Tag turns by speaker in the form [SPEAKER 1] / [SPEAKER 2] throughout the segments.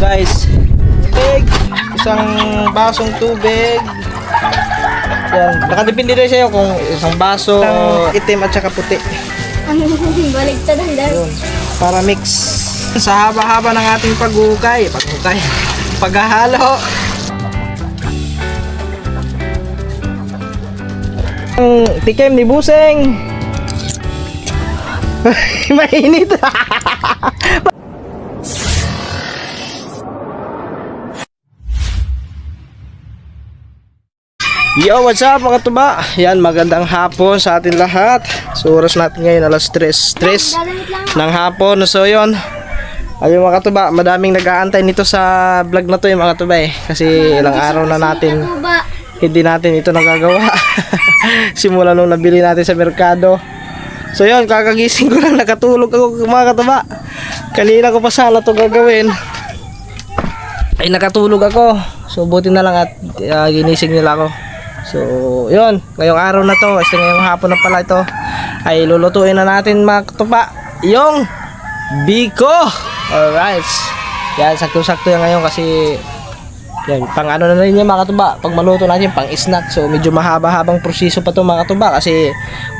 [SPEAKER 1] guys. Tubig, isang basong tubig. Yan, nakadepende rin sa'yo kung isang baso, itim at saka puti.
[SPEAKER 2] Baligtad ang dahil.
[SPEAKER 1] Yun, para mix. Sa haba-haba ng ating paghahalo. Ang tikim ni Buseng. Mainit. Yo, what's up mga tuba? Yan, magandang hapon sa atin lahat. So, oras natin ngayon alas 3 ng hapon. So, yun. Ayun mga tuba, madaming nag-aantay nito sa vlog na to yung mga tuba eh. Kasi ilang araw na natin hindi natin ito nagagawa. Simula nung nabili natin sa merkado. So, yun, kakagising ko lang, nakatulog ako mga katuba. Kanina ko pa sana ito gagawin. Ay, nakatulog ako. So, buti na lang at ginising nila ako. So, yun, ngayong araw na to, ngayong hapon na pala ito, ay lulutuin na natin mga katuba, yung biko. Alright. Yan, sakto-sakto yan ngayon kasi yan, pang ano na rin yan mga katuba, pag maluto natin, pang snack. So, medyo mahaba-habang proseso pa to mga katuba kasi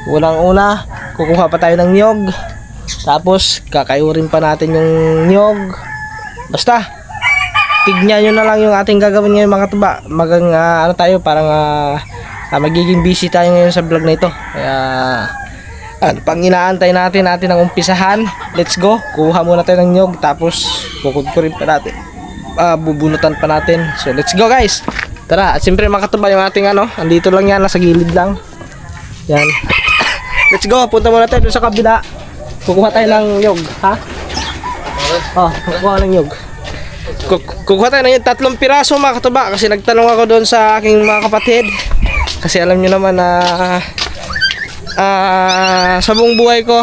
[SPEAKER 1] unang-una, kukuha pa tayo ng niyog. Tapos, kakayurin pa natin yung niyog. Basta, tignan nyo na lang yung ating gagawin ngayon mga tuba. Ano tayo, parang magiging busy tayo ngayon sa vlog na ito. Kaya pang inaantay natin ang umpisahan. Let's go, kuha muna tayo ng nyog. Tapos kukudkurin pa natin, bubunutan pa natin. So let's go guys, tara. At siyempre mga katuba, yung ating andito lang yan, nasa gilid lang yan. Let's go, punta muna tayo sa kabila. Kukuha tayo ng nyog. Ha? Kukuha ng nyog. Kukuha tayo ng 3 piraso mga katuba. Kasi nagtanong ako doon sa aking mga kapatid. Kasi alam nyo naman na sa buong buhay ko,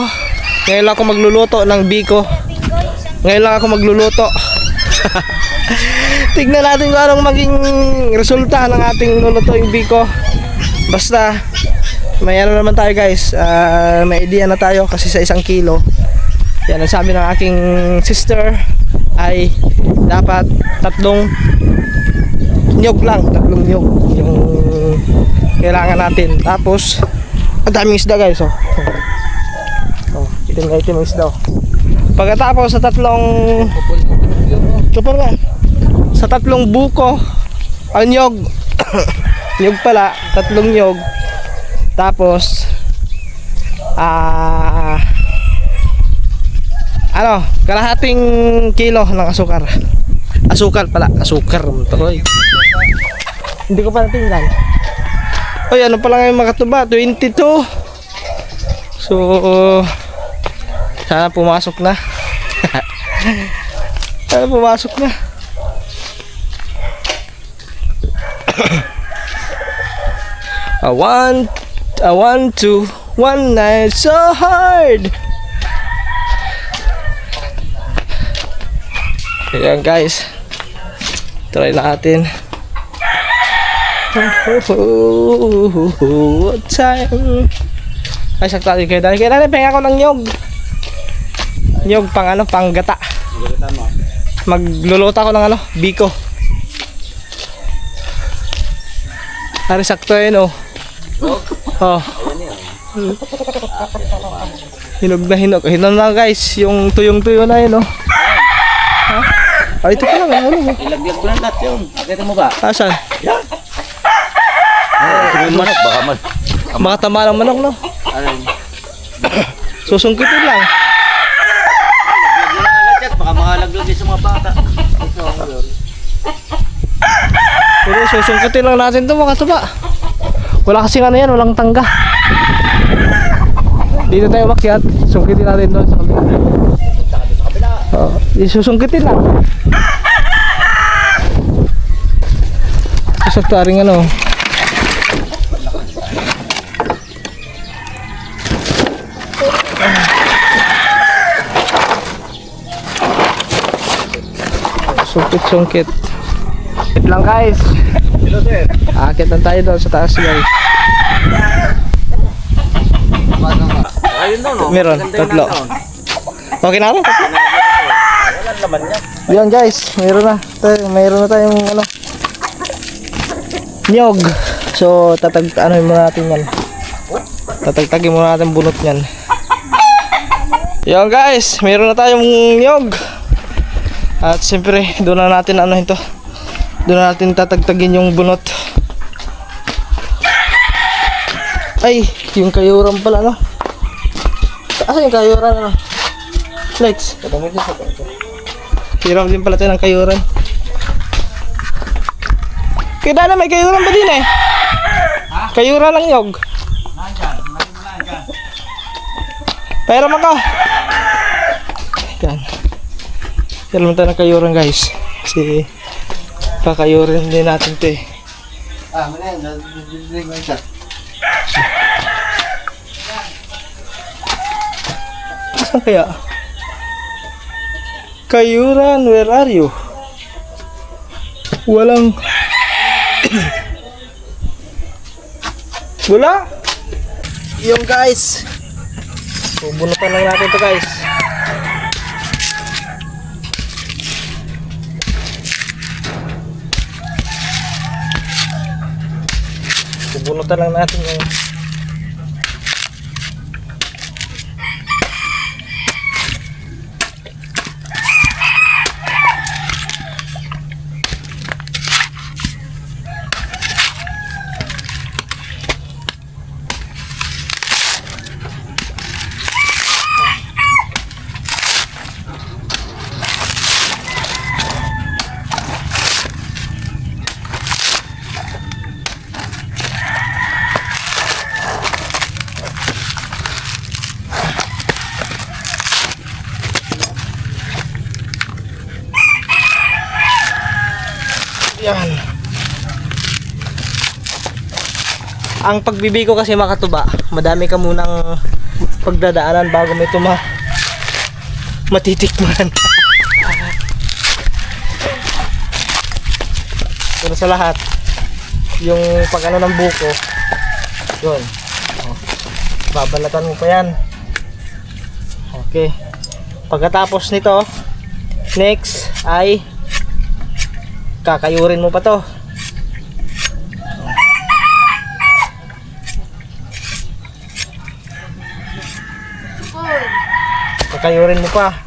[SPEAKER 1] ngayon lang ako magluluto ng biko. Ngayon lang ako magluluto. Tignan natin kung anong maging resulta ng ating lulutuing biko. Basta may ano naman tayo guys, may idea na tayo kasi sa 1 kilo. Yan ang sabi ng aking sister ay dapat 3 nyog lang, 3 nyog yung kailangan natin. Tapos ang daming isda guys, itim na itim ang isda. Pagkatapos sa 3 kupol nga, sa 3 buko ang nyog nyog pala, 3 nyog. Tapos kalahating kilo ng asukar. Asukar pala, asukar tuloy. Hindi ko pa natingnan. Oy, ano pala ngayon mga katuba? 22. So, sana pumasok na. Sana pumasok na. I want to one night so hard. Ayan guys, try natin. What time? Ay, sakto kayo dali. Penga ko ng nyog. Nyog pang gata. Magluluto ako ng biko. Ari sakto yun Hinog na hinog. Hinog na guys, yung tuyong-tuyo na yun Ha? Ito pa lang,
[SPEAKER 3] ilaglag ko ng lahat yun. Akita mo ba?
[SPEAKER 1] Asan?
[SPEAKER 3] Yan. Manok,
[SPEAKER 1] baka tama ng manok, no? Susungkitin lang.
[SPEAKER 3] Ilaglag lang lahat yan. Baka makalaglag din sa mga bata.
[SPEAKER 1] Pero susungkitin lang natin ito mga tuba. Wala kasi yan, walang tangga. Dito tayo makyat. Sungkitin natin doon sa kabila. Isusungkitin lang. Sa taring sungkit. Wait lang guys. Akit lang tayo doon sa taas guys.
[SPEAKER 3] Ayun doon,
[SPEAKER 1] Meron, 3. Okay na ako?
[SPEAKER 3] Ang laman niya.
[SPEAKER 1] Yan guys, mayroon na tayong ano, niyog. So ano muna natin yan. Tatagtagin muna natin bunot niyan. Yan guys, mayroon na tayong niyog. At siyempre, doon na natin doon na natin tatagtagin yung bunot. Ay, yung kayuran pala, no? Asa yung kayuran, ano? Flex. Hiram din pala tayo ng kayuran. Kaya na may kayuran ba din eh? Kayuran lang yog. Pero maka. Yan. Hiram tayo ng kayuran guys. Kasi kakayurin din natin ito eh. Saan kaya? Kayuran, where are you? Walang wala. Yung guys, bubunutan lang natin to guys. Bubunutan lang natin yung yan. Ang pagbibi ko kasi makatuba, madami ka munang pagdadaanan bago may matitikman. Pero sa lahat, yung pag-ano ng buko, yun. Babalatan mo pa yan. Okay. Pagkatapos nito, next ay kakayurin mo pa to. Kakayurin mo pa.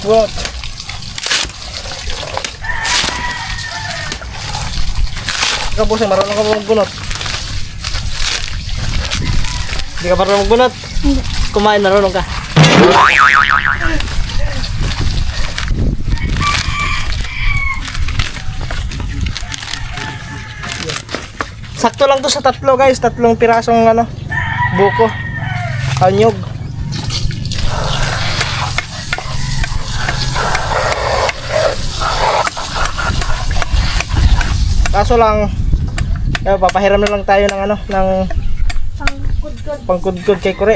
[SPEAKER 1] Bunot. Ikaw boss, marunong ka ba magbunot? Hindi ka marunong magbunot?
[SPEAKER 2] Hindi.
[SPEAKER 1] Kumain, marunong ka. Sakto lang to sa tatlo guys, tatlong pirasong ano, buko, anyog. Kaso lang, papahiram na lang tayo ng ano, ng pangkudkod kay Kure.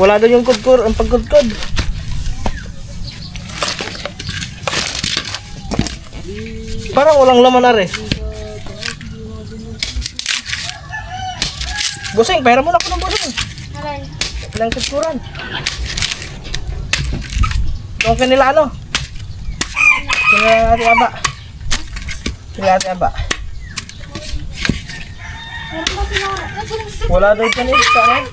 [SPEAKER 1] Wala doon yung kudkod, ang pangkudkod. Parang walang laman are. Busing, pahiram mo na ako ng busing.
[SPEAKER 2] Alay.
[SPEAKER 1] Ilang kudkuran. Yung kanila ano? Kanila natin aba. Natin ba? Wala daw dyan eh, sana.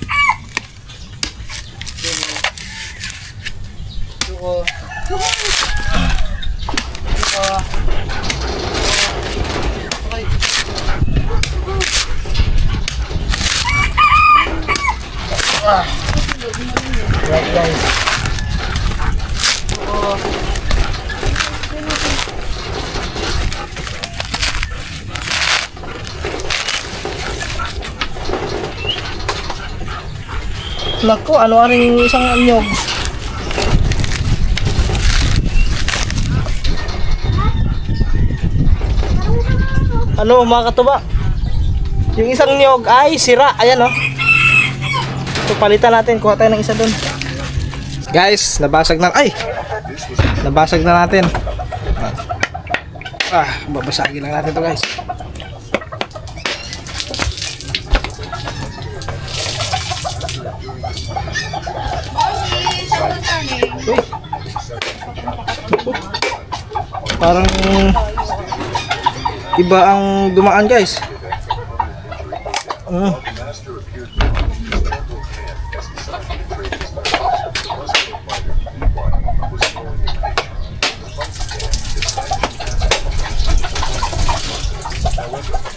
[SPEAKER 1] Right guys. Naku, ano rin isang anyog? Ano mga katuba? Yung isang nyog ay sira. Ayan oh. So palitan natin. Kuha tayo ng isa dun. Guys, nabasag na. Ay! Nabasag na natin. Babasagin lang natin to guys. Uy. Parang iba ang dumaan guys.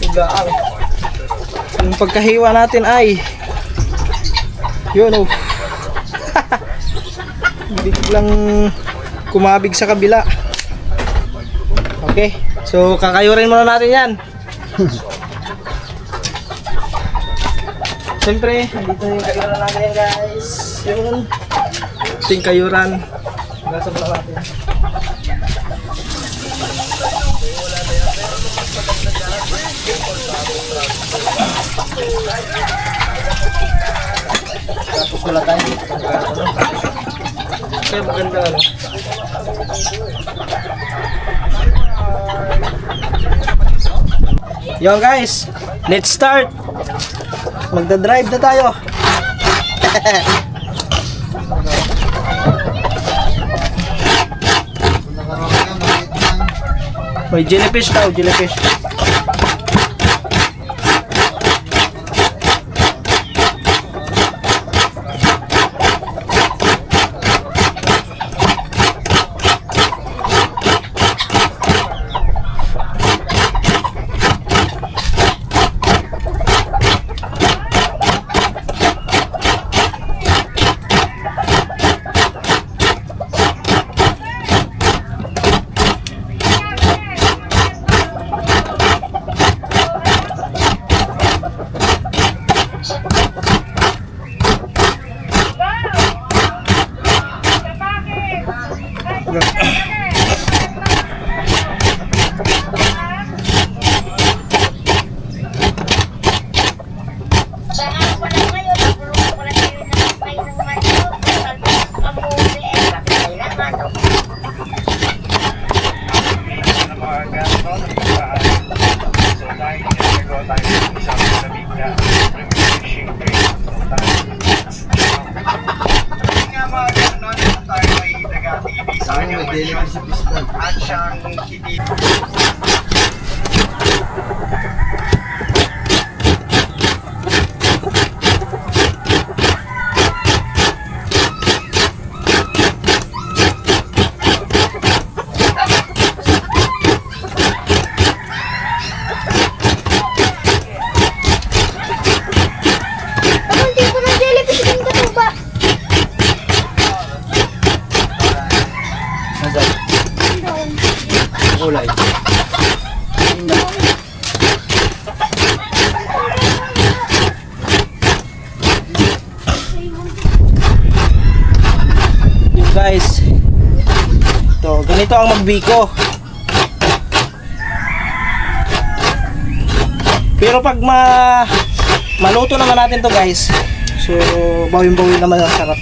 [SPEAKER 1] Igaan. Yung pagkahiwa natin ay yun oh. Biglang kumabig sa kabila. Okay, so kakayurin muna natin yan. Siyempre, dito yung kayuran natin guys. Yun. Ito yung kayuran. Gasap lang natin. Tapos wala tayo. Kaya maganda ano. Yo guys, let's start. Magda-drive na tayo. May jellyfish daw, jellyfish. Kulay. Yung guys, ito, ganito ang magbiko. Pero pag maluto naman natin to guys, so bawin-bawin naman ang sarap.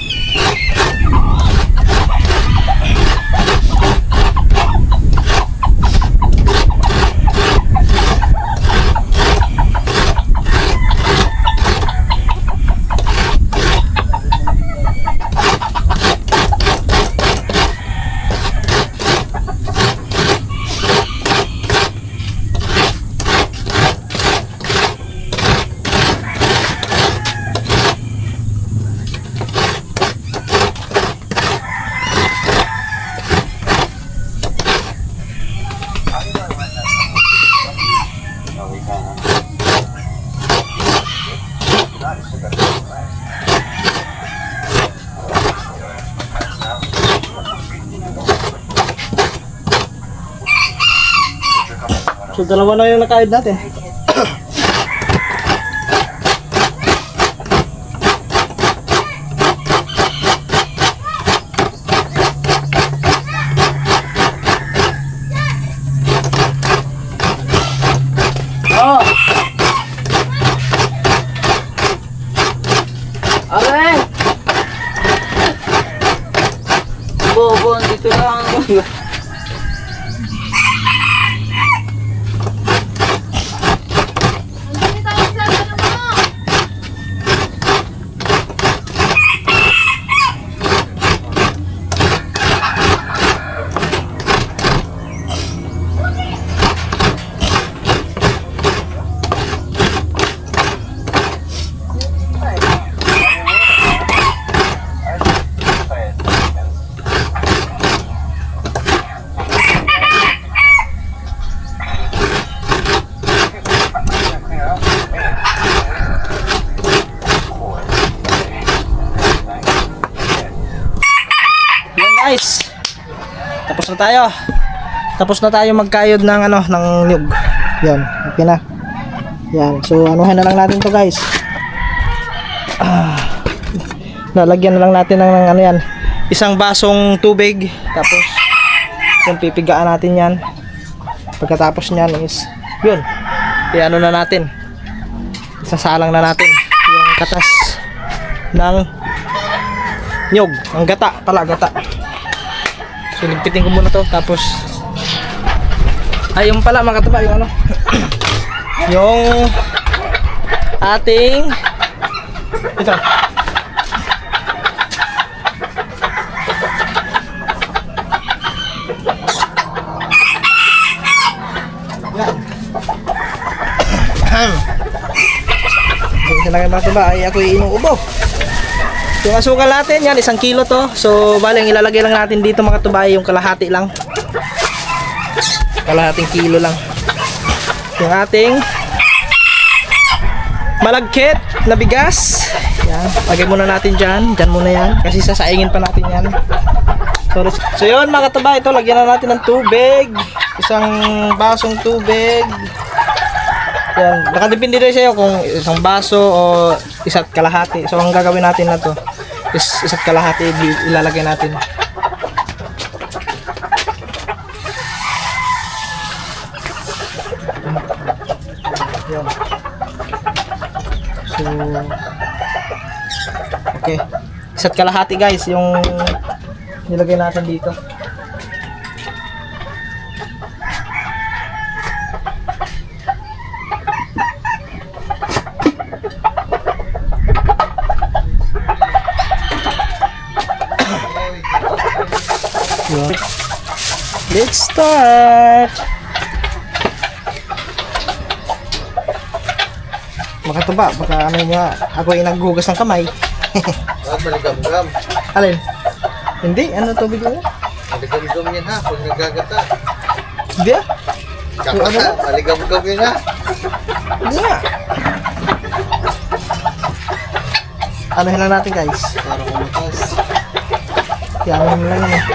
[SPEAKER 1] So dalawa na yung nakaid natin. tapos na tayo. Tapos na tayo magkayod ng ano, ng nyug. Yan, okay na. Yan, so anuhin na lang natin to guys. Lalagyan na lang natin ng ano yan, isang basong tubig. Tapos yung pipigaan natin yan. Pagkatapos nyan is yun, i-ano na natin, isasalang na natin yung katas ng nyug, ang gata pala, gata. So ligpitin ko muna to, tapos ay yung pala mga katuba, yung ano yung ating ito, yan lang mga katuba, ay ako inuubo. Yung asukal natin, yan, 1 kilo to. So, bali, ang ilalagay lang natin dito mga tubay, yung kalahati lang. Kalahating kilo lang. Yung ating malagkit na bigas. Yan, lagay muna natin dyan. Dyan muna yan. Kasi sasaingin pa natin yan. So yun mga tubay, ito, lagyan na natin ng tubig. Isang basong tubig. Yan, nakadepende rin sa'yo kung isang baso o isa't kalahati. So, ang gagawin natin na to is isa't kalahati ilalagay natin. Yan. So, okay. Isa't kalahati guys, yung nilagay natin dito. Let's start. Makatuba, baka ano nga, ako ay naghugas ng kamay.
[SPEAKER 3] Huwag maligam-gam.
[SPEAKER 1] Alin? Hindi, ano tubig mo?
[SPEAKER 3] Maligam-gam yan ha, pag nagagata.
[SPEAKER 1] Hindi ah.
[SPEAKER 3] Kaka, maligam-gam yan ha.
[SPEAKER 1] Hindi nga. Ano lang natin guys?
[SPEAKER 3] Para kumakas.
[SPEAKER 1] Yan lang yan.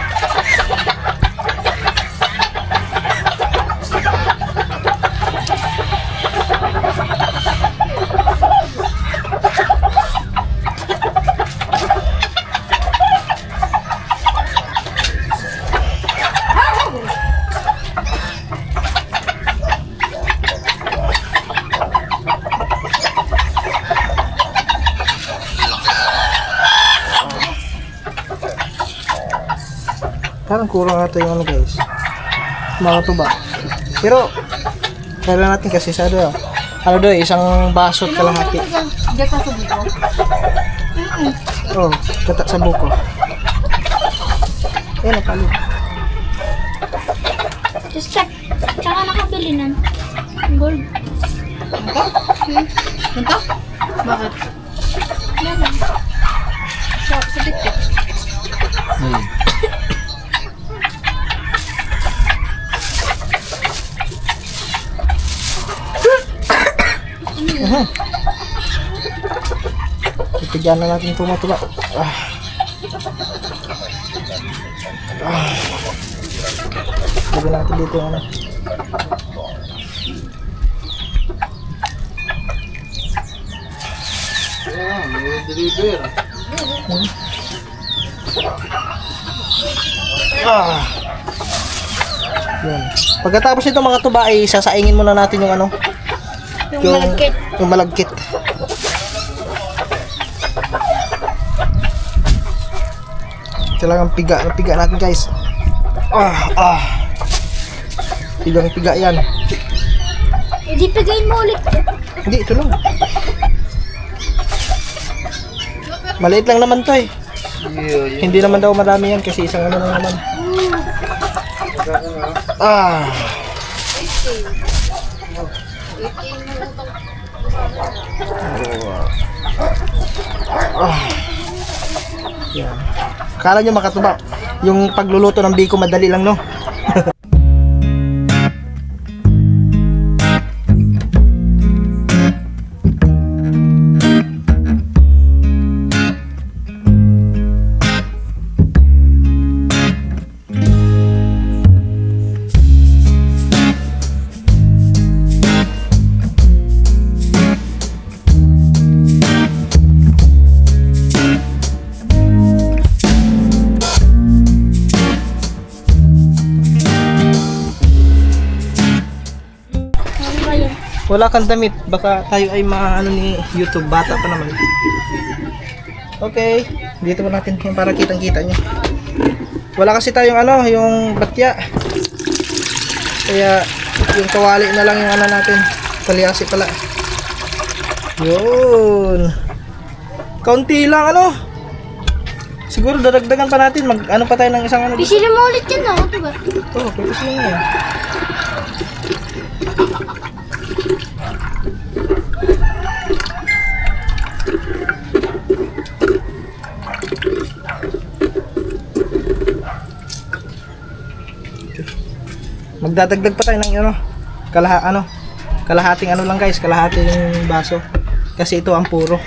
[SPEAKER 1] Parang kurang ata yung ano guys, mga tuba. Pero kailan natin kasi sa ano doon, isang baso at kalahati.
[SPEAKER 2] Gata sa dito.
[SPEAKER 1] Oh, gata sa buko. Napalo.
[SPEAKER 2] Just check. Tsaka nakabili nun. Gold. Ito? Bakit? Yan. Sa tiktik. Itigyan na natin ito matuba. Lagyan natin dito yung ano.
[SPEAKER 3] May deliver.
[SPEAKER 1] Yan. Pagkatapos ito mga tuba ay sasaingin muna natin yung ano,
[SPEAKER 2] Yung malagkit.
[SPEAKER 1] yung malagkit. Kailangan piga natin guys. Piga yan.
[SPEAKER 2] Hindi pigayin mo ulit.
[SPEAKER 1] Hindi, ito lang. Maliit lang naman to eh. Hindi naman daw marami yan kasi isang ano lang naman. Yan. Kala nyo makatuba, yung pagluluto ng biko madali lang no? wala kang damit, baka tayo ay maano ni YouTube, bata pa naman. Okay, dito pa natin yung para kitang-kita nyo. Wala kasi tayong ano, yung batya. Kaya yung kawali na lang yung ano natin. Palyasi pala. Yun. Kaunti lang ano. Siguro dadagdagan pa natin. Mag ano pa tayo ng isang ano.
[SPEAKER 2] Pisilin mo ulit yan, no? Diba?
[SPEAKER 1] Oo, pwede sila nga yan. Magdadagdag pa tayo ng ano, kalahating ano lang guys, kalahating baso. Kasi ito ang puro.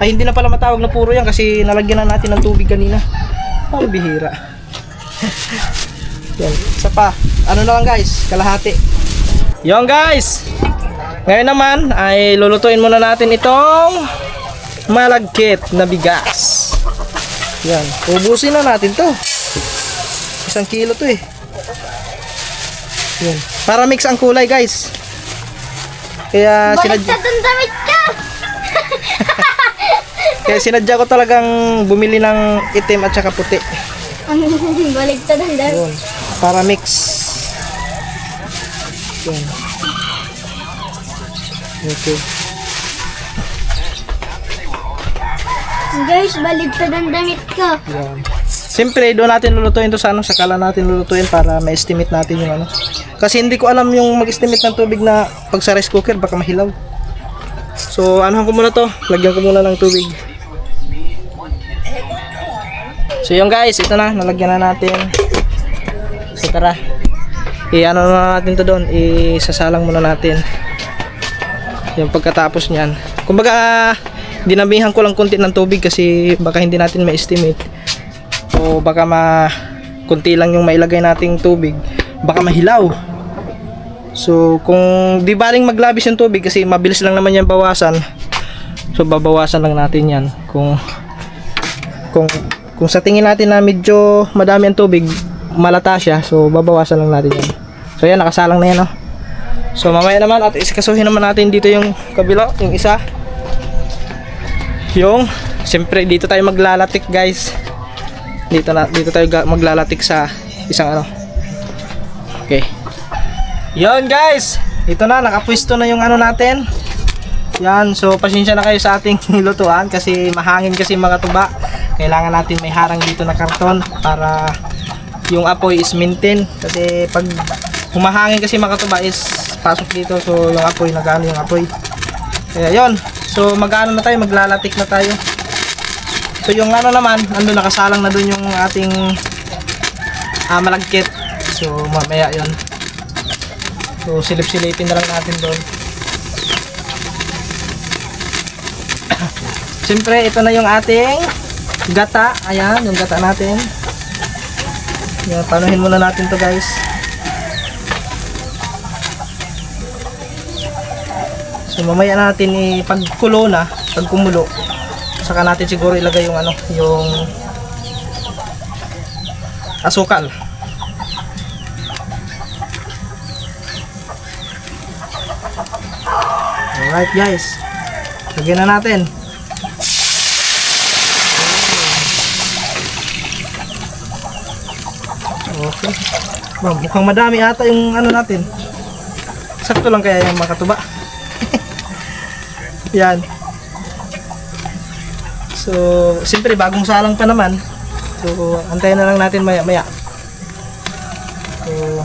[SPEAKER 1] Ay hindi na pala matawag na puro yan kasi nalagyan na natin ng tubig kanina. Ang bihira. Yan, isa pa. Ano na lang guys, kalahati. Yon guys. Ngayon naman ay lulutuin muna natin itong malagkit na bigas. Yan, ubusin na natin to. 1 kilo to eh. Yan. Para mix ang kulay guys. Kaya
[SPEAKER 2] Baliktad ang damit ka!
[SPEAKER 1] kaya sinadya ko talagang bumili ng itim at saka puti.
[SPEAKER 2] Baliktad ang damit.
[SPEAKER 1] Yun. Para mix. Yan. Okay.
[SPEAKER 2] Guys, baliktad ang damit ka.
[SPEAKER 1] Yan. Siyempre, doon natin lulutuin to sa ano, sakala natin lulutuin para ma-estimate natin yung ano. Kasi hindi ko alam yung mag-estimate ng tubig na pag sa rice cooker baka mahilaw. So, anuhan ko muna to. Lagyan ko muna ng tubig. So, yung guys, ito na. Nalagyan na natin. So, tara. I-ano na natin to doon. Isasalang muna natin. Yung pagkatapos niyan. Kumbaga, dinabihan ko lang konti ng tubig kasi baka hindi natin ma-estimate. O baka kunti lang yung mailagay nating tubig, baka mahilaw. So kung di baling maglabis yung tubig kasi mabilis lang naman yan bawasan, so babawasan lang natin yan. Kung sa tingin natin na medyo madami ang tubig, malata siya, so babawasan lang natin yan. So yan, nakasalang na yan, oh. So mamaya naman at iskasuhin naman natin dito yung kabila, yung isa. Yung siyempre dito tayo maglalatik guys. Dito tayo maglalatik sa isang ano. Okay. Yon guys. Ito na, nakapwesto na yung ano natin. Yan, so pasensya na kayo sa ating lutuan kasi mahangin kasi mga tuba. Kailangan natin may harang dito na karton para yung apoy is maintain. Kasi pag humahangin kasi mga tuba is pasok dito, so yung apoy, nagano yung apoy. Kaya yon. So magano na tayo, maglalatik na tayo. So yung ano naman, ando nakasalang na dun yung ating malagkit. So mamaya yun. So silip-silipin na lang natin doon. Siyempre ito na yung ating gata. Ayan, yung gata natin. Yan, panuhin muna natin to guys. So mamaya natin ipagkulo na, pag kumulo. Saka natin siguro ilagay yung ano, yung asukal. Alright guys, lagyan na natin. Okay. Mukhang madami ata yung ano natin. Sakto lang kaya yung makatuba. Yan. So, siyempre bagong salang pa naman. So, antayin na lang natin maya-maya. So,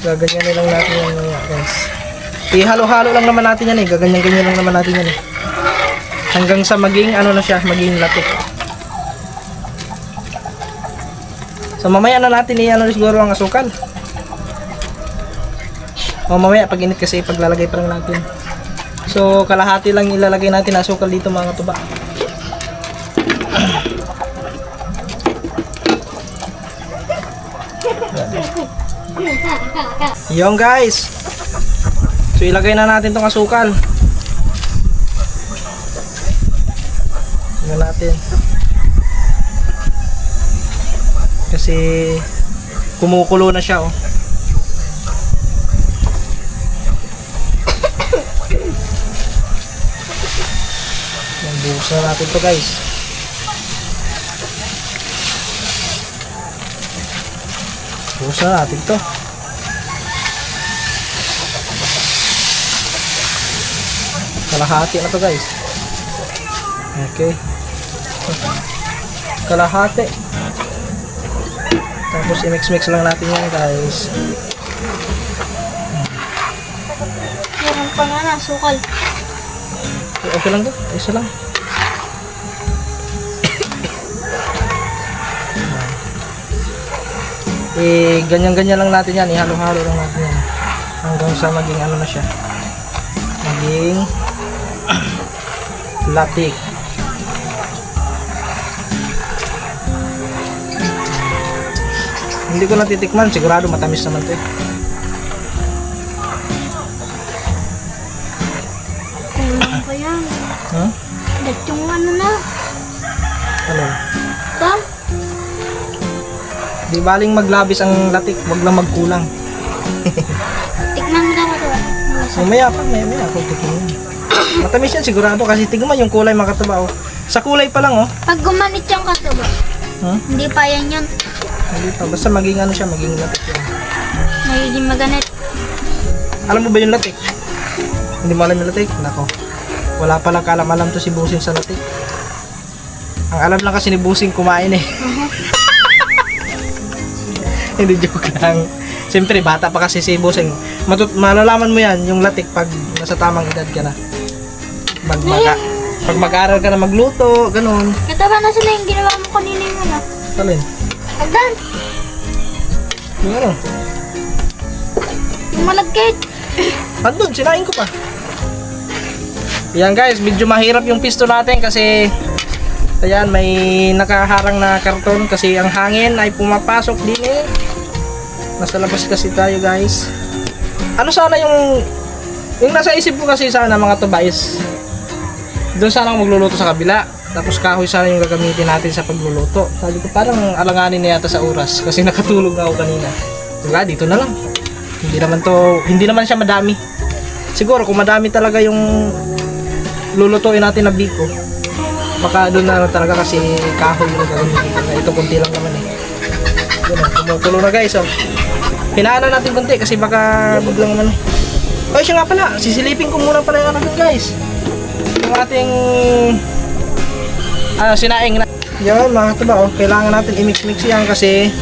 [SPEAKER 1] gaganyan na lang natin yan maya, guys. Ihalo-halo lang naman natin yan eh. Gaganyan-ganyan lang naman natin yan eh. Hanggang sa maging, ano na siya, maging latik. So, mamaya na natin ano siguro ang asukal. O, mamaya pag init kasi paglalagay pa lang natin. So, kalahati lang ilalagay natin na asukal dito mga tuba. Yung guys. So ilagay na natin tong asukal. Tingnan natin. Kasi kumukulo na siya oh. Buksan natin to guys. Buksan natin to. Kalahati na to guys. Okay. Kalahati. Tapos i-mix-mix lang natin yan guys.
[SPEAKER 2] Meron pa nga na, sukal.
[SPEAKER 1] Okay lang to. Isa lang. Ganyan-ganyan lang natin yan. Ihalo-halo lang natin yan. Hanggang sa maging ano na siya. Maging latik. Hindi ko natitikman. Sigurado matamis naman to eh.
[SPEAKER 2] Ano pa yan?
[SPEAKER 1] Huh?
[SPEAKER 2] Dat yung ano na.
[SPEAKER 1] Ano?
[SPEAKER 2] Ito?
[SPEAKER 1] Di baling maglabis ang latik. Wag lang magkulang.
[SPEAKER 2] Tikman mo daw ito.
[SPEAKER 1] Mamaya ako titingin. Matamis yan sigurado kasi tignan mo yung kulay mga katuba oh. Sa kulay pa lang oh.
[SPEAKER 2] Pag gumanit yung katuba, hindi pa yan yun.
[SPEAKER 1] Hindi pa basta maging ano siya, maging latik yan.
[SPEAKER 2] Magiging maganit.
[SPEAKER 1] Alam mo ba yung latik? Hindi mo alam yung latik? Nako. Wala palang kaalam-alam to si Busing sa latik. Ang alam lang kasi ni Busing kumain eh. Hindi joke lang. Siyempre bata pa kasi si Busing. Malalaman mo yan yung latik pag nasa tamang edad ka na. Pag mag-aaral ka na magluto, ganun.
[SPEAKER 2] Katawa na sila yung ginawa mo kanina yung ano.
[SPEAKER 1] Talin.
[SPEAKER 2] Agdan,
[SPEAKER 1] Yung ano?
[SPEAKER 2] yung malagkit.
[SPEAKER 1] Andun, sinain ko pa. Yan guys, medyo mahirap yung pisto natin kasi ayan, may nakaharang na karton kasi ang hangin ay pumapasok din eh. Nasa labas kasi tayo guys. Ano sana yung nasa isip ko kasi sana mga tubayis. Doon sana ako magluluto sa kabila. Tapos kahoy sana yung gagamitin natin sa pagluluto. Sabi ko parang alanganin na yata sa oras kasi nakatulog na ako kanina. Diba, dito na lang. Hindi naman siya madami. Siguro kung madami talaga yung lulutuin natin na biko, baka doon na talaga kasi kahoy yung gagamitin ko. Ito kunti lang naman eh. Yun o, kumukulo na guys oh. Hinaan na natin kunti kasi baka biglang naman. Oh, siya nga pala, sisilipin ko muna pala yung natin guys. Yung ating sinaing na. Yan mga katuba oh, kailangan natin i-mix-mix yan kasi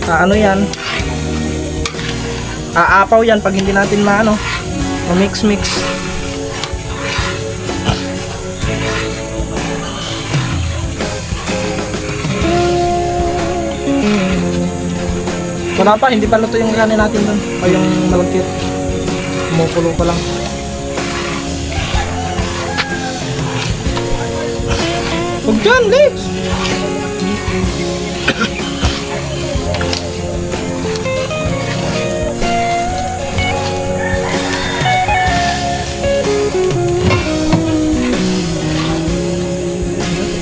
[SPEAKER 1] ano yan, aapaw yan pag hindi natin ma-mix-mix. Wala pa, hindi pa luto yung kanin natin doon o yung malagkit. Kumukulo pa lang. Huwag dyan, Lex!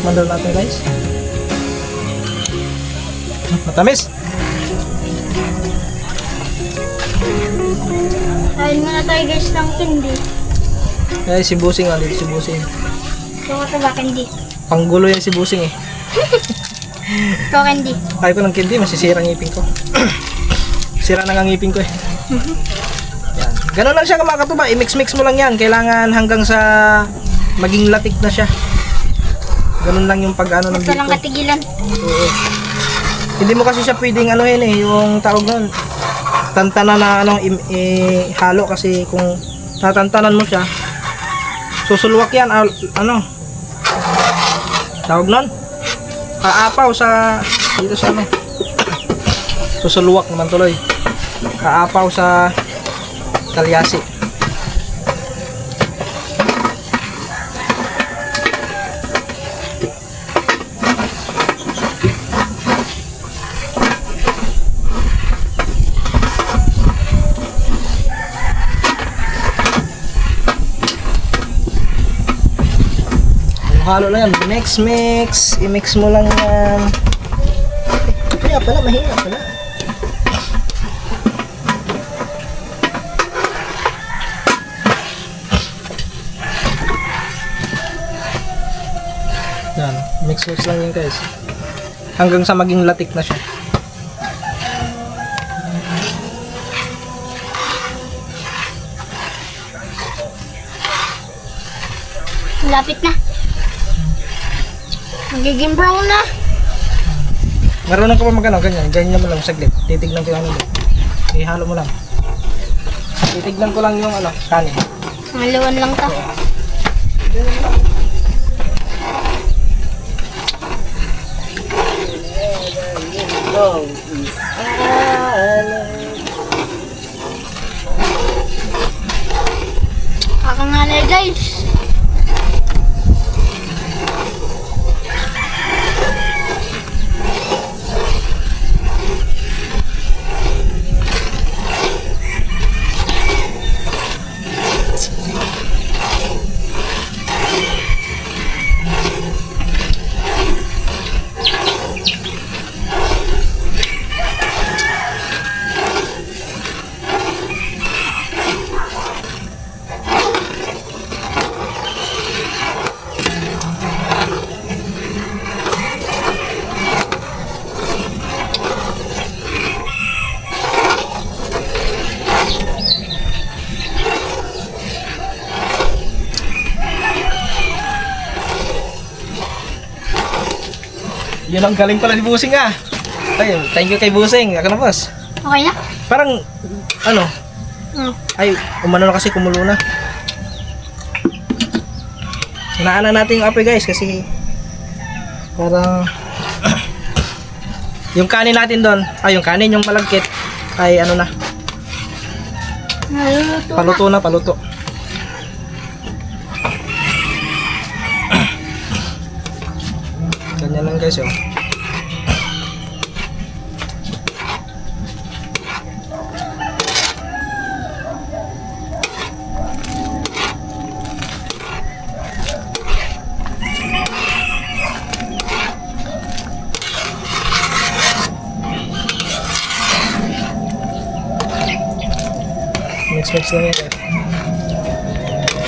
[SPEAKER 1] Mandal natin guys. Matamis!
[SPEAKER 2] Kain muna tayo guys ng candy.
[SPEAKER 1] Ay, si Busing dito si Busing.
[SPEAKER 2] Ito katuba candy.
[SPEAKER 1] Panggulo yan si Busing eh.
[SPEAKER 2] Ito candy.
[SPEAKER 1] Kaya ko ng candy, masisira ang ngipin ko. Sira na ang ngipin ko eh. Yan. Ganun lang siya mga katuba, i-mix-mix mo lang yan. Kailangan hanggang sa maging latik na siya. Ganun lang yung pag-ano ng
[SPEAKER 2] Basta lang
[SPEAKER 1] biko.
[SPEAKER 2] katigilan.
[SPEAKER 1] Oo. Hindi mo kasi siya pwedeng yung tawag nun, tantanan na halo kasi kung tatantanan mo siya, susulwak yan, tawag nun, aapaw sa, dito sa susulwak naman tuloy, aapaw sa kalyasi. Halo lang yan, mix, i-mix mo lang yan. Kaya pala, mahina pala. Yan, mix lang yun guys. Hanggang sa maging latik na siya.
[SPEAKER 2] Lapit na. Magiging brown na.
[SPEAKER 1] Marunong ka pa magano, ganyan. Ganyan mo lang saglit. Titignan ko yung ano. Ihalo mo lang. Titignan ko lang yung ano, kanin.
[SPEAKER 2] Halawan lang to. Kakangalay guys.
[SPEAKER 1] Yun ang galing pala ni Busing ah. Ayun, thank you kay Busing. Ako na boss.
[SPEAKER 2] Okay na?
[SPEAKER 1] Parang, ano, ay, umano na kasi kumulo na. Hinaan na natin yung apoy guys kasi parang yung kanin natin doon, yung kanin, yung malagkit ay ano na,
[SPEAKER 2] Naluluto
[SPEAKER 1] paluto na, paluto. Ganyan lang guys, oh. Mix lang yan, eh.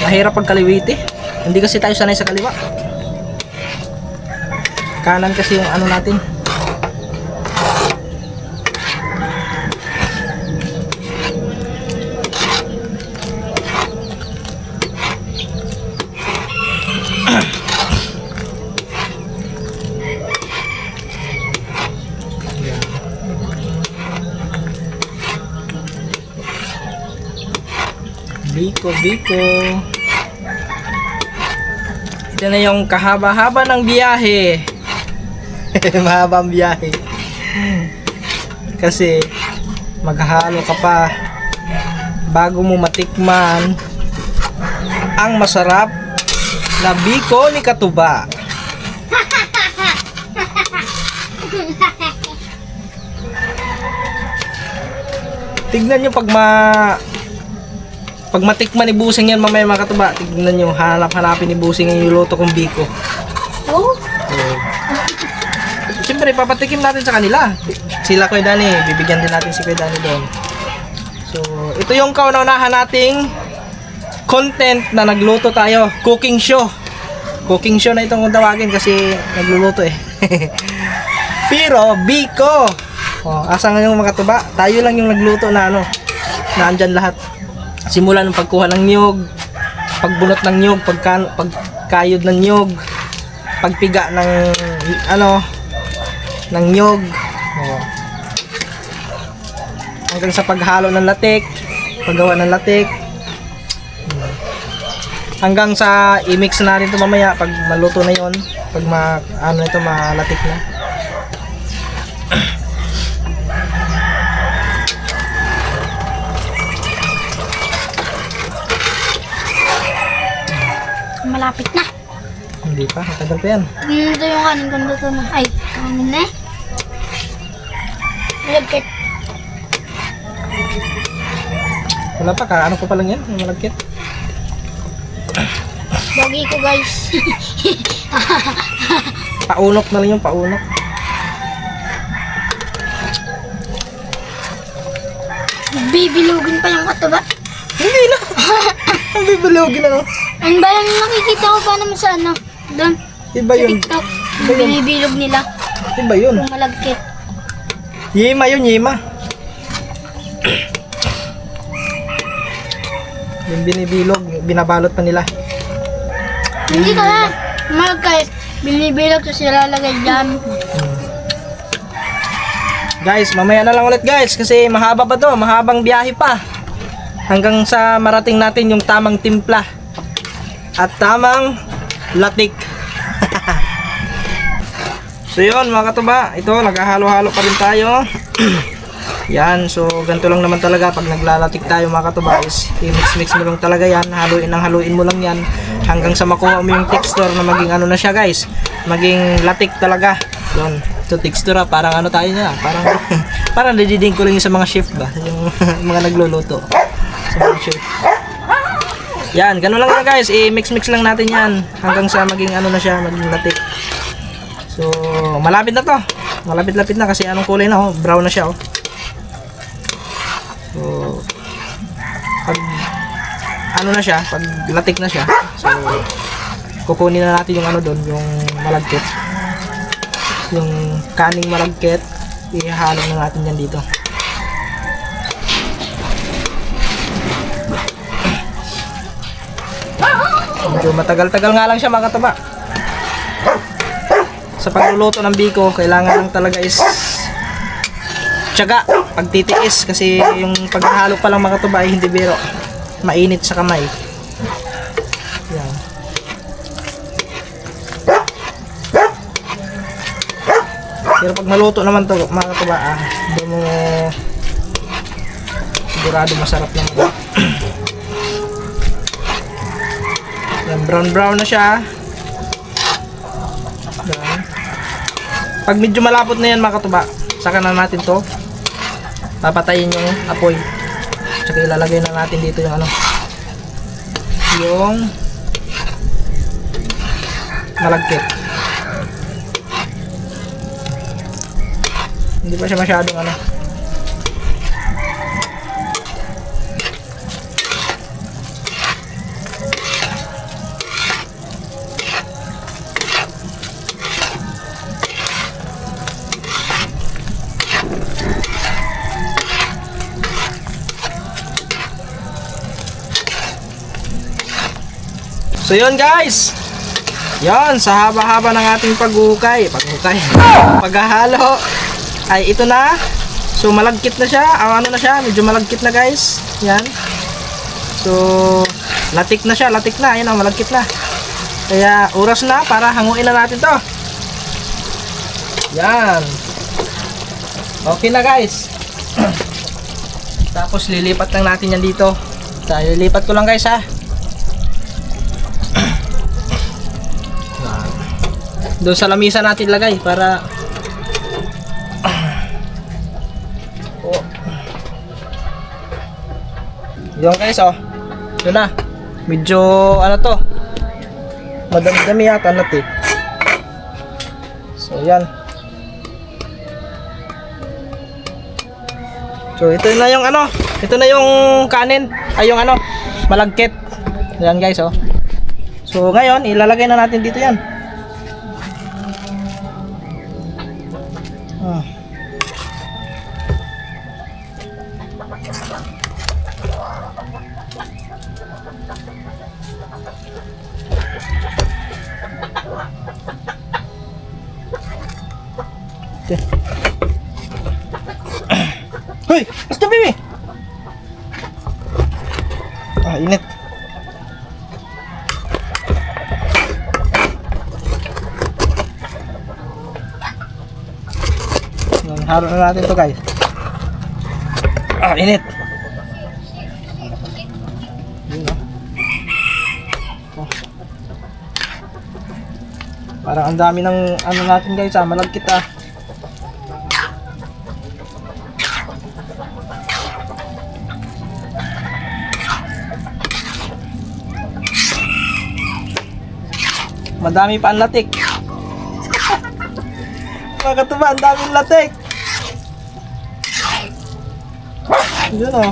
[SPEAKER 1] Mahirap pag kaliwiti. Hindi kasi tayo sanay sa kaliwa. Kanan kasi yung ano natin. Biko, biko. Ito na yung kahaba-haba ng biyahe. Mahaba ang biyahe. Kasi maghahalo ka pa bago mo matikman ang masarap na biko ni Katuba. Tignan nyo pag matikman ni Busing yan mamaya mga Katuba, tignan nyo, hanapin ni Busing yung luto kong biko.
[SPEAKER 2] Oh,
[SPEAKER 1] Siyempre, papatikim natin sa kanila. Sila Kuya Dani, bibigyan din natin si Kuya Dani doon. So, ito yung kauna-unahan nating content na nagluto tayo. Cooking show. Cooking show na itong kung tawagin kasi nagluluto eh. Pero, biko. Asa nga yung mga Katuba? Tayo lang yung nagluto na ano, na andyan lahat. Simula ng pagkuha ng niyog, pagbunot ng niyog, pagkayod ng niyog, pagpiga ng ano, ng niyog, hanggang sa paghalo ng latik, paggawa ng latik, hanggang sa i-mix na rin ito mamaya pag maluto na yon, pag malatik na.
[SPEAKER 2] malapit na.
[SPEAKER 1] Hindi pa, matagal pa yan.
[SPEAKER 2] Ito yung kanin kung luto na. Ay, kanin na eh. Malagkit.
[SPEAKER 1] Wala pa, ano pa lang yan, malagkit.
[SPEAKER 2] Doggy ko guys.
[SPEAKER 1] Paunok na lang yung paunok.
[SPEAKER 2] Bibilugin pa yung Katuba.
[SPEAKER 1] Hindi na. Ang bibilogin na no.
[SPEAKER 2] Ano ba yung nakikita ko pa naman sa ano? Doon.
[SPEAKER 1] Iba
[SPEAKER 2] Sa
[SPEAKER 1] yun.
[SPEAKER 2] TikTok, yung binibilog nila.
[SPEAKER 1] Iba yun.
[SPEAKER 2] Yung malagkit.
[SPEAKER 1] Yema yun, yema. Yung binibilog, binabalot pa nila.
[SPEAKER 2] Hindi ka na. Malagkit. Binibilog sa sila lagay dyan.
[SPEAKER 1] Guys, mamaya na lang ulit guys kasi mahaba pa to, mahabang biyahe pa. Hanggang sa marating natin yung tamang timpla at tamang latik. So yun mga katuba, ito naghahalo-halo pa rin tayo. Yan, so ganito lang naman talaga pag naglalatik tayo mga katuba is i-mix-mix mo lang talaga yan, haluin mo lang yan hanggang sa makuha mo yung texture na maging ano na siya guys, maging latik talaga. Yun, ito texture parang ano tayo niya, parang parang dididing ko lang yung sa mga chef ba, yung mga nagluluto sa mga chef. Yan, ganun lang yan guys, i-mix-mix lang natin yan hanggang sa maging ano na siya, maging latik. So, malapit na to. Malapit-lapit na kasi anong kulay na oh, brown na siya oh. So, pag ano na siya, pag latik na siya, so kukunin na natin yung ano doon, yung malagkit. Yung kaning malagkit, ihahalo na natin yan dito. Medyo matagal-tagal nga lang siya mga katuba. Sa pagluluto ng biko, kailangan lang talaga is tiyaga, pagtitiis kasi yung paghahalo pa lang mga katuba ay hindi biro. Mainit sa kamay. Yan. Pero pag maluto naman to mga katuba, doon mo sigurado masarap naman. Yan, brown na siya. Yan. Pag medyo malapot na yan mga katuba, saka na natin to papatayin yung apoy, saka ilalagay na natin dito yung ano, yung malagkit. Hindi pa siya masyadong ano. So yun guys, yun sa haba-haba ng ating paghukay, paghahalo ay ito na. So malagkit na siya, ano na siya, medyo malagkit na guys. Yan. So latik na siya, ayan o, malagkit na. Kaya oras na para hanguin na natin to. Yan. Okay na guys. Tapos lilipat lang natin yan dito. Lilipat ko lang guys ha. Doon sa lamisa natin lagay para oh. Yun guys oh. Yun na. Medyo ano to, madami-dami yata natin. So yan. So ito na yung ano, ito na yung kanin, ay yung ano, malagkit. Yan guys oh. So ngayon ilalagay na natin dito yan. Okay. Hoy, basta baby. Init. Haro na natin to guys. Init. Yun, oh. Parang ang dami ng ano natin guys, malagkit Madami pa ang latik. Mga katuba, ang daming latik. Yun o.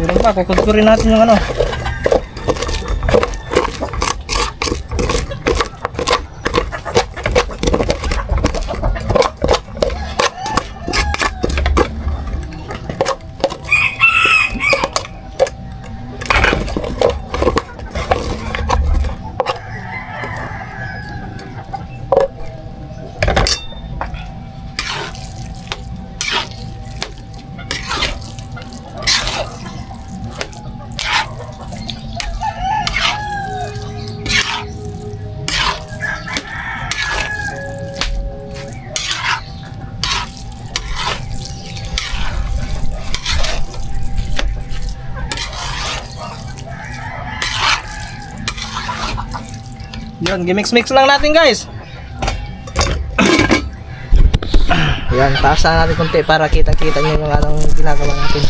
[SPEAKER 1] Meron pa, kukunturin natin yung ano. Yan, gimix-mix lang natin guys. Yan, taasan natin konti para kita-kita nyo yung anong ginagawa natin.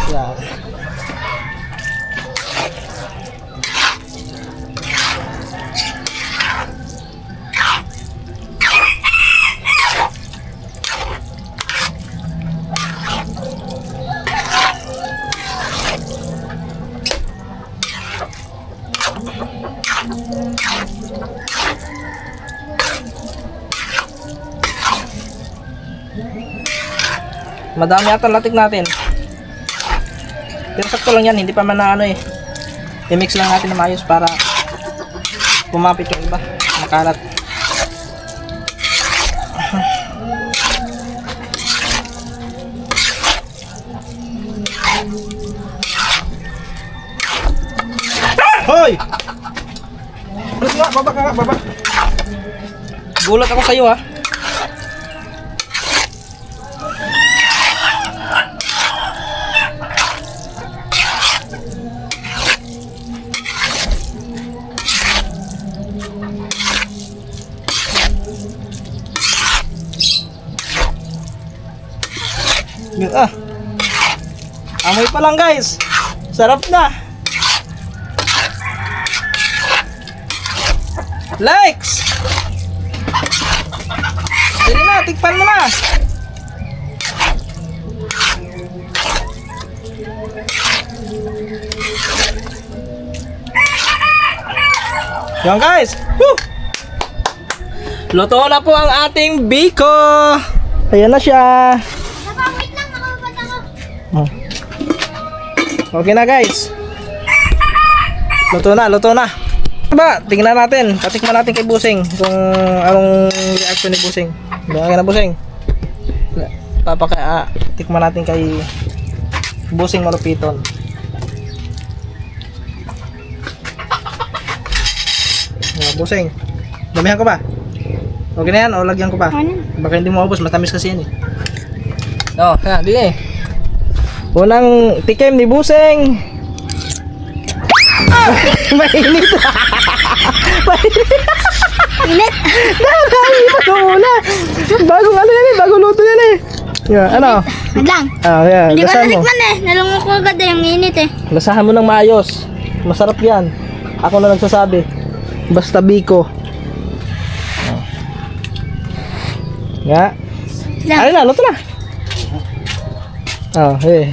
[SPEAKER 1] Yan. Madami yata latik natin. Pero sakto lang yan, hindi pa man na ano eh. I-mix lang natin na maayos para pumapit yung iba, makalat. Hoy! Alis nga, baba ka nga, baba. Gulat ako sa'yo ha. Yun ah. Amoy pa lang guys. Sarap na. Likes. Sige na, tikpan mo na. Yan guys. Woo! Luto na po ang ating biko. Ayan na siya. Oh. Okay na guys. Luto na. Ba, tingnan natin. Patikman natin kay Busing kung anong reaction ni Busing. Baka na Busing. Tikman natin kay Busing Malupiton. Busing. Damihan ko ba? Okay na yan o lagyan ko pa? Baka hindi mo maubos, matamis kasi yan eh. Oh, yan, di eh. Unang tikim ni Busing. Mainit.
[SPEAKER 2] Init.
[SPEAKER 1] Nakakalipat ko muna. Bagong ano yan eh, bagong luto yan eh. Yeah, ano?
[SPEAKER 2] Madlang.
[SPEAKER 1] Yeah,
[SPEAKER 2] Hindi ko
[SPEAKER 1] lasahan mo.
[SPEAKER 2] natikman eh. Nalungo ko agad yung init eh.
[SPEAKER 1] Lasahan mo ng maayos. Masarap yan. Ako na nagsasabi. Basta biko. Nga. Ayun na, luto na. Oh, hey.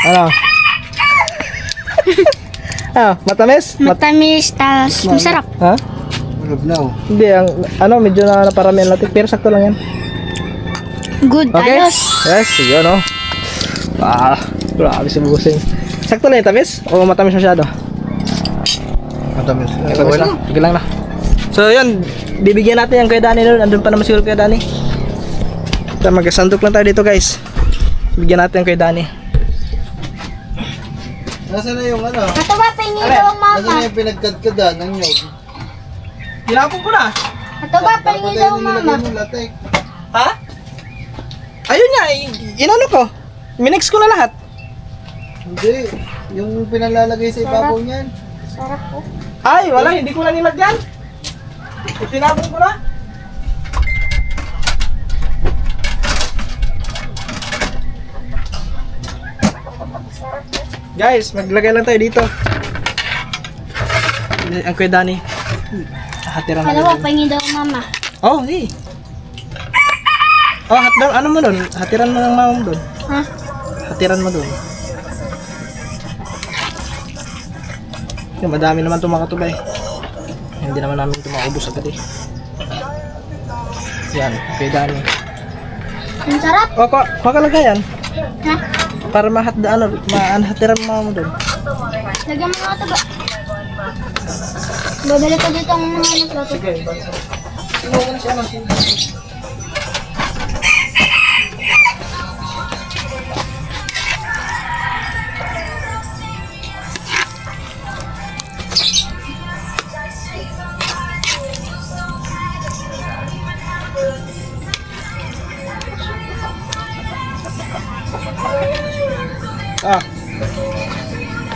[SPEAKER 1] Ano? Matamis?
[SPEAKER 2] Matamis, tas masarap.
[SPEAKER 1] Ha?
[SPEAKER 3] Malab na oh.
[SPEAKER 1] Hindi, ano, medyo na naparami ang latik, pero sakto lang yan.
[SPEAKER 2] Good,
[SPEAKER 1] Okay?
[SPEAKER 2] ayos.
[SPEAKER 1] Yes, yun oh. Grabe si Busing. Sakto lang yung tamis? O matamis masyado?
[SPEAKER 3] Matamis.
[SPEAKER 1] Matamis lang. Sige lang na. So yun, bibigyan natin yung kay Danny nun. Andun pa naman siguro kay Danny. So, mag-sandok lang tayo dito guys. Bigyan natin yung kay Danny.
[SPEAKER 3] Nasaan na yung ano?
[SPEAKER 2] Ito ba, pingin daw ang mama?
[SPEAKER 3] Nasaan na yung pinagkadkadan ng nyog?
[SPEAKER 1] Hinapon ko na.
[SPEAKER 2] Ito ba, pingin daw ang mama?
[SPEAKER 3] Yung latek.
[SPEAKER 1] Ha? Ayun nga, inano ko. Minix ko na lahat.
[SPEAKER 3] Hindi. Yung pinalalagay sa ibabaw niyan.
[SPEAKER 2] Sarap po.
[SPEAKER 1] Ay, wala, hindi ko na nilagyan. Itinapon ko na. Guys, maglagay lang tayo dito. Ang kuya Danny. Hatiran
[SPEAKER 2] Ano
[SPEAKER 1] mo.
[SPEAKER 2] ba, pingin daw ang mama?
[SPEAKER 1] Oh, hey. Oh, ano mo doon? Hatiran mo ng mama mo doon.
[SPEAKER 2] Ha?
[SPEAKER 1] Hatiran mo doon. Madami naman itong mga tubay. Hindi naman namin ito maubos agad eh. Yan, kay Danny.
[SPEAKER 2] Ang sarap.
[SPEAKER 1] Oh, kuha ka lang yan.
[SPEAKER 2] Ha?
[SPEAKER 1] Para hatiran mo mama mo doon.
[SPEAKER 2] Lagyan mo nga ito ba? Babalik ko dito ang mga naglato.
[SPEAKER 1] Sige, sino ko na siya ng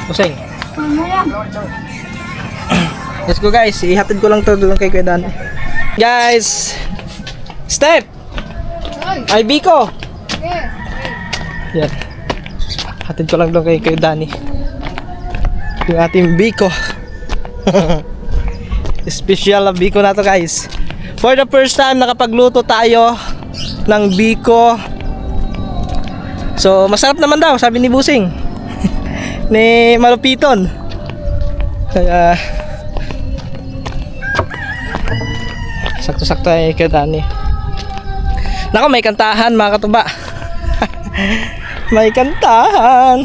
[SPEAKER 1] Busing.
[SPEAKER 2] Ano yan?
[SPEAKER 1] Let's go guys, ihatid ko lang to doon kay Kuya Dan. Guys, step! Ay, Biko! Yan. Hatid ko lang doon kay Kuya Danny. Yung ating Biko. Special na Biko na to guys. For the first time nakapagluto tayo ng Biko. So masarap naman daw sabi ni Busing. Ni Malupiton. Kaya sakto-sakto ay kay Danny. Nako, may kantahan mga katuba. May kantahan.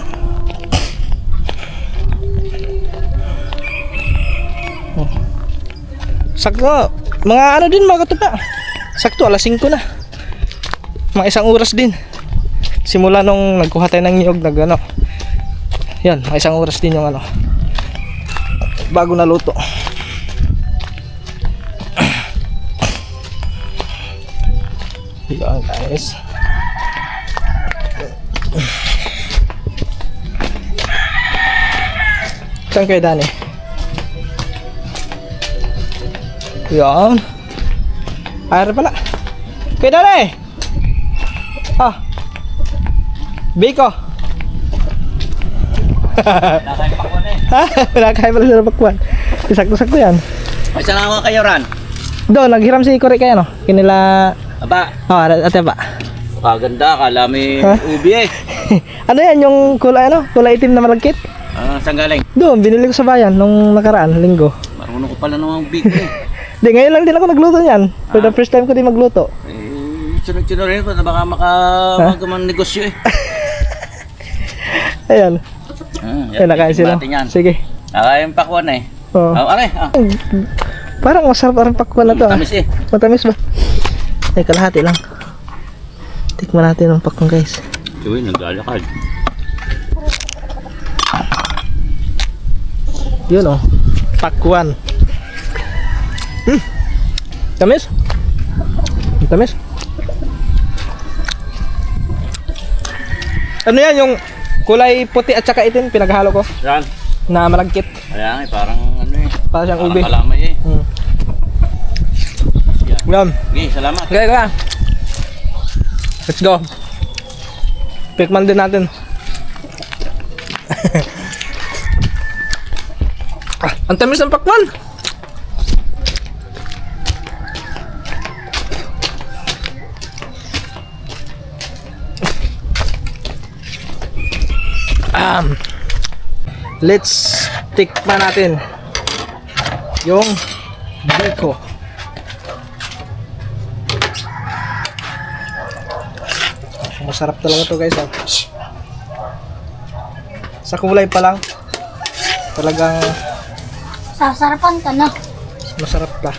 [SPEAKER 1] Oh. Sakto. Mga ano din mga katuba. Sakto, alas 5 na. Mga 1 oras din. Simula nung nagkuha tayo ng niyog, ano. Yan, mga 1 oras din yung ano. Bago na luto. Yan guys. Saan kayo Dani? Yan. Air pala. Kayo Dani! Ah. Biko.
[SPEAKER 4] Nakain pakwan eh.
[SPEAKER 1] Ha? Nakakain pala sa bakwan. Sakto-sakto yan.
[SPEAKER 4] Ay, saan ako kayo ran?
[SPEAKER 1] Doon, naghiram si Kore kaya no? Kinila...
[SPEAKER 4] Aba,
[SPEAKER 1] Ate ba?
[SPEAKER 4] paganda, kala may
[SPEAKER 1] Ha?
[SPEAKER 4] ubi eh.
[SPEAKER 1] Ano yan, yung kulay ano? Kulay itim na malagkit?
[SPEAKER 4] Saan galing?
[SPEAKER 1] Doon, binili ko sa bayan nung nakaraan, linggo.
[SPEAKER 4] Marunong ko pala namang big eh.
[SPEAKER 1] Di, ngayon lang din ako nagluto niyan. For the first time ko din magluto.
[SPEAKER 4] Sunod-sunod rin ko na baka magamang negosyo eh.
[SPEAKER 1] Ayan. Ay, nakain sila.
[SPEAKER 4] Yan.
[SPEAKER 1] Sige.
[SPEAKER 4] Nakain pakwan eh.
[SPEAKER 1] Oh. Parang masarap ang pakwan na to.
[SPEAKER 4] Tamis eh.
[SPEAKER 1] Matamis ba? Ay, kalahati lang. Tikman natin ang pakwan guys.
[SPEAKER 4] Uy, naglalakad.
[SPEAKER 1] Yun oh. Pakwan. Tamis? Tamis? Ano yan yung kulay puti at saka itim pinaghalo ko
[SPEAKER 4] Yan.
[SPEAKER 1] na malagkit.
[SPEAKER 4] Kaya nga eh, parang ano eh.
[SPEAKER 1] Para siyang
[SPEAKER 4] Parang
[SPEAKER 1] ube.
[SPEAKER 4] kalamay eh.
[SPEAKER 1] Yan.
[SPEAKER 4] Okay, salamat.
[SPEAKER 1] Okay, kaya. Let's go. Pikman din natin. Ang tamis ng pakwan. Let's tikman natin yung Biko. Masarap talaga to guys. Sa kulay pa lang talagang
[SPEAKER 2] Sasarapan ka na.
[SPEAKER 1] masarap pa.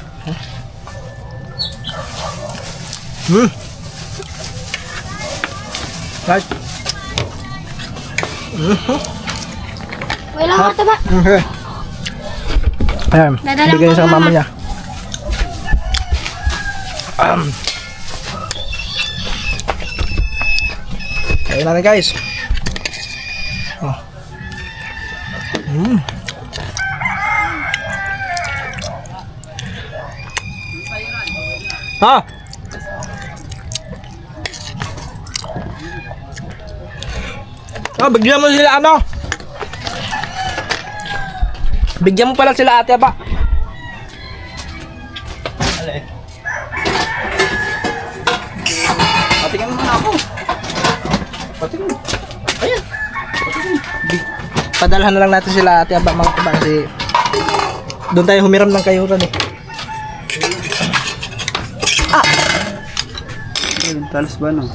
[SPEAKER 1] Right.
[SPEAKER 2] Wala ka ba?
[SPEAKER 1] Okay. Ayan,
[SPEAKER 2] Dadala
[SPEAKER 1] bigay
[SPEAKER 2] ko
[SPEAKER 1] sa mama
[SPEAKER 2] mama.
[SPEAKER 1] niya. Ayun na guys. Oh. Ha? Bigyan mo sila ano? Bigyan mo pala sila ate ba?
[SPEAKER 4] Patingin mo na ako.
[SPEAKER 1] Patingin. Ayan. Padalhan na lang natin sila ate aba mga kaba kasi doon tayo humiram ng kayuran eh.
[SPEAKER 3] Ayun, talas ba no?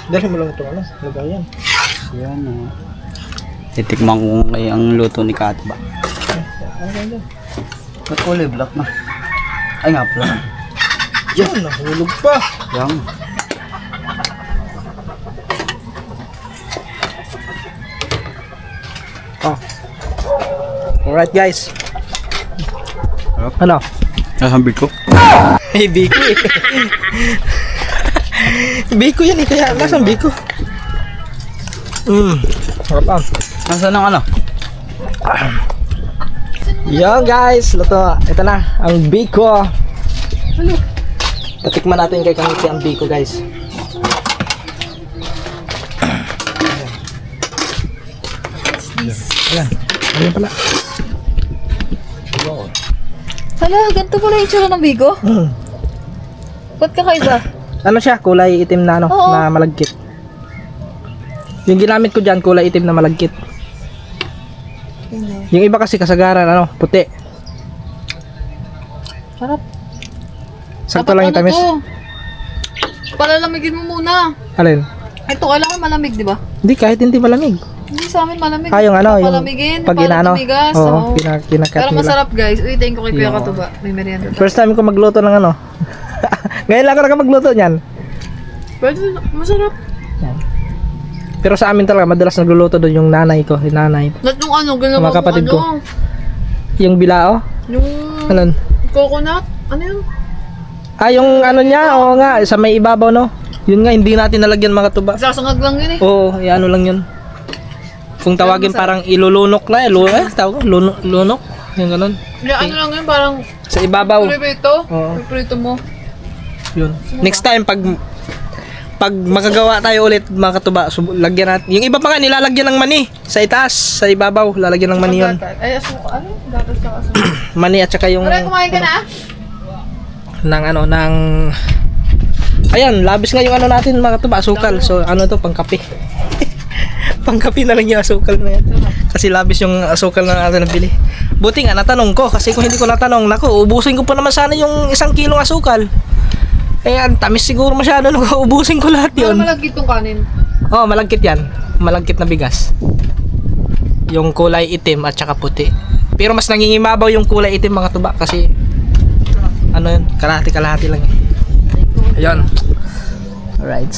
[SPEAKER 1] Dalhin mo lang ito ano, lagayan.
[SPEAKER 3] Yan o.
[SPEAKER 4] Titikman ko ngayon ang luto ni Kat ba?
[SPEAKER 1] Ano ba yan?
[SPEAKER 3] Ba't kulay black na? Ay nga pala.
[SPEAKER 1] Yan, nahulog pa.
[SPEAKER 3] Yan.
[SPEAKER 1] Oh. Alright guys. Ano?
[SPEAKER 4] Nasambil ko.
[SPEAKER 1] Hey, Biko eh. Biko yan eh, kaya nasaan Biko? Harap ah.
[SPEAKER 4] Nasaan ang ano?
[SPEAKER 1] Yan guys, luto. Ito na, ang biko. Patikman natin kay Kangiti ang biko guys. Ayan, ayan pala.
[SPEAKER 5] Hala, ganito pala yung itsura ng bigo? Ba't kakaiba?
[SPEAKER 1] Ano siya, kulay itim na ano,
[SPEAKER 5] Oo.
[SPEAKER 1] na malagkit. Yung ginamit ko dyan, kulay itim na malagkit. Yung iba kasi kasagaran, ano, puti.
[SPEAKER 5] Sarap.
[SPEAKER 1] Sakto lang yung tamis.
[SPEAKER 5] Palalamigin mo muna.
[SPEAKER 1] Alin?
[SPEAKER 5] Ito, kailangan malamig, di ba?
[SPEAKER 1] Hindi, kahit hindi malamig.
[SPEAKER 5] Hindi sa amin malamig.
[SPEAKER 1] Ah, yung ano, yung
[SPEAKER 5] Palamigin,
[SPEAKER 1] pag
[SPEAKER 5] para
[SPEAKER 1] inaano.
[SPEAKER 5] tumigas.
[SPEAKER 1] Oo,
[SPEAKER 5] Oo.
[SPEAKER 1] kinakat
[SPEAKER 5] Pero
[SPEAKER 1] nila.
[SPEAKER 5] masarap guys. Uy, thank you kay Kuya
[SPEAKER 1] Yeah.
[SPEAKER 5] Katuba. May merienda.
[SPEAKER 1] First time ko magluto ng ano. Ngayon lang ako magluto niyan.
[SPEAKER 5] Pwede, masarap.
[SPEAKER 1] Pero sa amin talaga, madalas nagluluto doon yung nanay ko. Yung nanay.
[SPEAKER 5] Lahat yung ano, ginawa
[SPEAKER 1] Mga kapatid
[SPEAKER 5] ko,
[SPEAKER 1] ko.
[SPEAKER 5] ano,
[SPEAKER 1] Yung bilao.
[SPEAKER 5] yung
[SPEAKER 1] Ano?
[SPEAKER 5] coconut. Ano yun?
[SPEAKER 1] Ah, yung ano niya, oo nga, sa may ibabaw, no? Yun nga, hindi natin nalagyan mga tuba.
[SPEAKER 5] Sasangag lang yun eh.
[SPEAKER 1] Oo, ano lang yun. Kung tawagin parang ilulunok na, tawag ko, lunok. Yung ganun.
[SPEAKER 5] Yeah, ano lang yun, parang
[SPEAKER 1] Sa ibabaw.
[SPEAKER 5] prito.
[SPEAKER 1] Oo.
[SPEAKER 5] Prito mo.
[SPEAKER 1] Yun. Next time, pag magagawa tayo ulit mga katuba, lagyan natin. Yung iba pa nga, nilalagyan ng mani. Sa itaas, sa ibabaw, lalagyan ng mani yun.
[SPEAKER 5] Ay, asuka. Ano? Gatas sa asuka.
[SPEAKER 1] Mani at saka yung...
[SPEAKER 5] Pare, kumain ka na?
[SPEAKER 1] ng ayan, labis nga yung ano natin mga katuba, asukal. So, ano to, pangkape. Pangkape na lang yung asukal na yan. Kasi labis yung asukal na natin nabili. Buti nga, natanong ko. Kasi kung hindi ko natanong, naku, ubusin ko pa naman sana yung 1 kilong asukal. Ayan, tamis siguro masyado. Ubusin ko lahat
[SPEAKER 5] Pero
[SPEAKER 1] yun.
[SPEAKER 5] malagkit tong kanin.
[SPEAKER 1] Oh, malagkit yan. Malagkit na bigas. Yung kulay itim at saka puti. Pero mas nangingimabaw yung kulay itim mga tuba kasi ano yun, kalahati-kalahati lang eh. Ayun. Alright.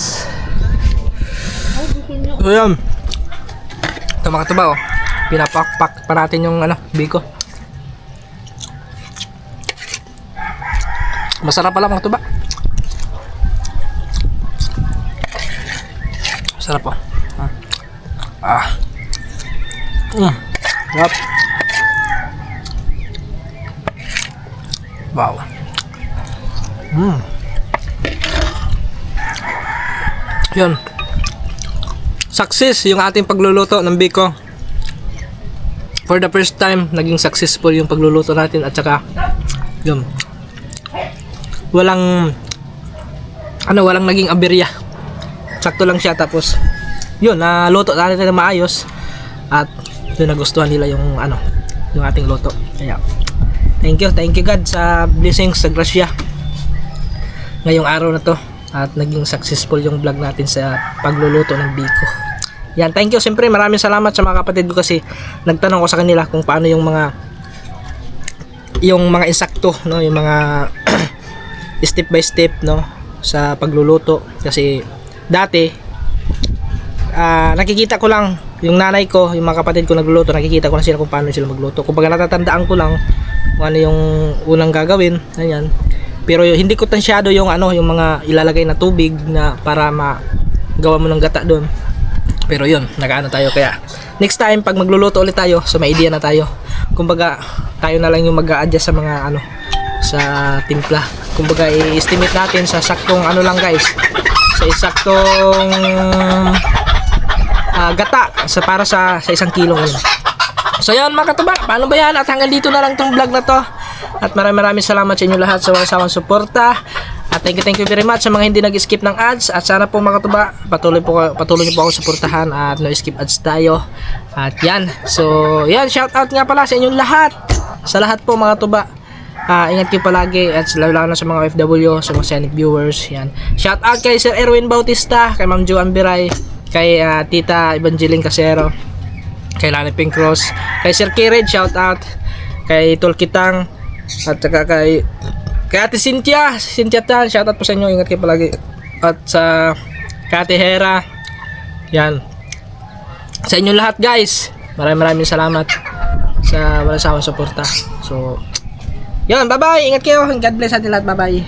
[SPEAKER 1] So yun. Ito mga tuba oh. Pinapakpak pa natin yung ano, biko. Masarap pala mga tuba. Sarap po. Sarap. Wow. Yun. Success yung ating pagluluto ng biko. For the first time, naging successful yung pagluluto natin at saka yun. Walang naging aberya. Sakto lang siya tapos yun, naluto natin na maayos at yun, nagustuhan nila yung ano, yung ating luto. Kaya thank you God sa blessings, sa grasya ngayong araw na to at naging successful yung vlog natin sa pagluluto ng biko. Yan, thank you. Siyempre maraming salamat sa mga kapatid ko kasi nagtanong ko sa kanila kung paano yung mga insakto, no, yung mga step by step, no, sa pagluluto kasi dati nakikita ko lang yung nanay ko, yung mga kapatid ko nagluluto, nakikita ko lang sila kung paano sila magluto. Kumbaga natatandaan ko lang kung ano yung unang gagawin, ganyan. Pero hindi ko tansyado yung ano, yung mga ilalagay na tubig na para magawa mo ng gata doon. Pero yun, nakaano tayo kaya next time pag magluluto ulit tayo, so may idea na tayo. Kumbaga tayo na lang yung mag-a-adjust sa mga ano, sa timpla. Kumbaga i-estimate natin sa saktong ano lang guys, sa saktong gata para sa 1 kilo ngayon. So yan mga katuba, paano ba yan? At hanggang dito na lang tong vlog na to. At maraming salamat sa inyo lahat sa walang sawang suporta. At thank you very much sa mga hindi nag-skip ng ads. At sana po mga katuba, patuloy niyo po ako suportahan at no skip ads tayo. At yan, so yan, shout out nga pala sa inyong lahat. Sa lahat po mga katuba. Ingat kayo palagi at lalo na sa mga OFW, sa mga Scenic viewers. Yan. Shout out kay Sir Erwin Bautista, kay Ma'am Jo Ambiray, kay Tita Evangeline Casero, kay Lani Pink Cross, kay Sir Kirid, shout out, kay Tolkitang, at saka kay Ate Cynthia Tan, shout out po sa inyo, ingat kayo palagi. At sa Ate Hera, yan. Sa inyo lahat guys, maraming salamat sa walang sawang suporta. So, yun, bye bye, ingat kayo, God bless atin lahat, bye bye.